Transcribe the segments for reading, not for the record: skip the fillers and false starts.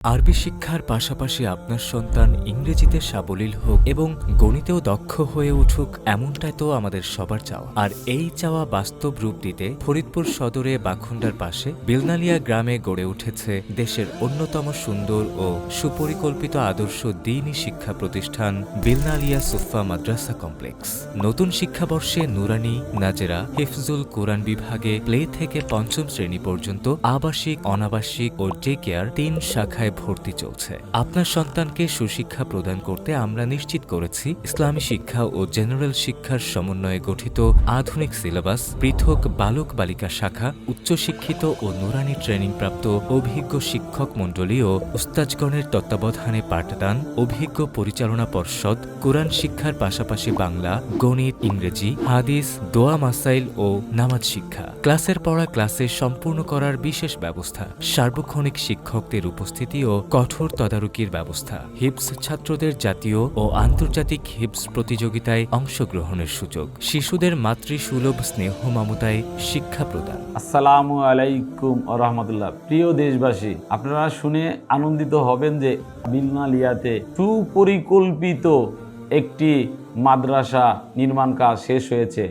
আরবি শিক্ষার পাশাপাশি আপনার সন্তান ইংরেজিতে সাবলীল হোক এবং গণিতেও দক্ষ হয়ে উঠুক, এমনটাই তো আমাদের সবার চাওয়া। আর এই চাওয়া বাস্তব রূপ দিতে ফরিদপুর সদরে বাখুন্ডার পাশে বিলনালিয়া গ্রামে গড়ে উঠেছে দেশের অন্যতম সুন্দর ও সুপরিকল্পিত আদর্শ দ্বীনি শিক্ষা প্রতিষ্ঠান বিলনালিয়া সুফা মাদ্রাসা কমপ্লেক্স। নতুন শিক্ষাবর্ষে নুরানি, নাজেরা, হিফজুল কোরআন বিভাগে প্লে থেকে পঞ্চম শ্রেণী পর্যন্ত আবাসিক, অনাবাসিক ও ডে কেয়ার ৩ শাখায় ভর্তি চলছে। আপনার সন্তানকে সুশিক্ষা প্রদান করতে আমরা নিশ্চিত করেছি ইসলামী শিক্ষা ও জেনারেল শিক্ষার সমন্বয়ে গঠিত আধুনিক সিলেবাস, পৃথক বালক বালিকা শাখা, উচ্চশিক্ষিত ও নুরানি ট্রেনিংপ্রাপ্ত অভিজ্ঞ শিক্ষক মণ্ডলী ও উস্তাজগণের তত্ত্বাবধানে পাঠদান, অভিজ্ঞ পরিচালনা পর্ষদ, কোরআন শিক্ষার পাশাপাশি বাংলা, গণিত, ইংরেজি, হাদিস, দোয়া মাসাইল ও নামাজ শিক্ষা, ক্লাসের পড়া ক্লাসে সম্পূর্ণ করার বিশেষ ব্যবস্থা, সার্বক্ষণিক শিক্ষকদের উপস্থিতি ও কঠোর তদারকির ব্যবস্থা, হিপস ছাত্রদের জাতীয় ও আন্তর্জাতিক হিপস প্রতিযোগিতায় অংশগ্রহণের সুযোগ, শিশুদের মাতৃসুলভ স্নেহ মমতায় শিক্ষা প্রদান। আসসালামু আলাইকুম ওয়া রাহমাতুল্লাহ। প্রিয় দেশবাসী, আপনারা শুনে আনন্দিত হবেন যে বিলনালিয়াতে সুপরিকল্পিত একটি মাদ্রাসা নির্মাণ কাজ শেষ হয়েছে।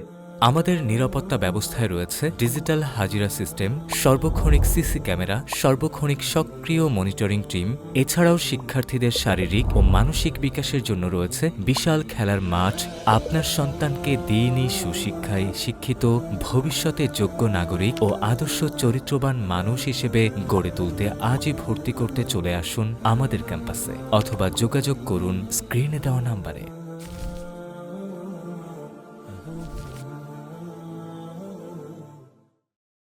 আমাদের নিরাপত্তা ব্যবস্থায় রয়েছে ডিজিটাল হাজিরা সিস্টেম, সর্বক্ষণিক সিসি ক্যামেরা, সর্বক্ষণিক সক্রিয় মনিটরিং টিম। এছাড়াও শিক্ষার্থীদের শারীরিক ও মানসিক বিকাশের জন্য রয়েছে বিশাল খেলার মাঠ। আপনার সন্তানকে দ্বীনি সুশিক্ষায় শিক্ষিত, ভবিষ্যতে যোগ্য নাগরিক ও আদর্শ চরিত্রবান মানুষ হিসেবে গড়ে তুলতে আজই ভর্তি করতে চলে আসুন আমাদের ক্যাম্পাসে অথবা যোগাযোগ করুন স্ক্রিনে দেওয়া নাম্বারে।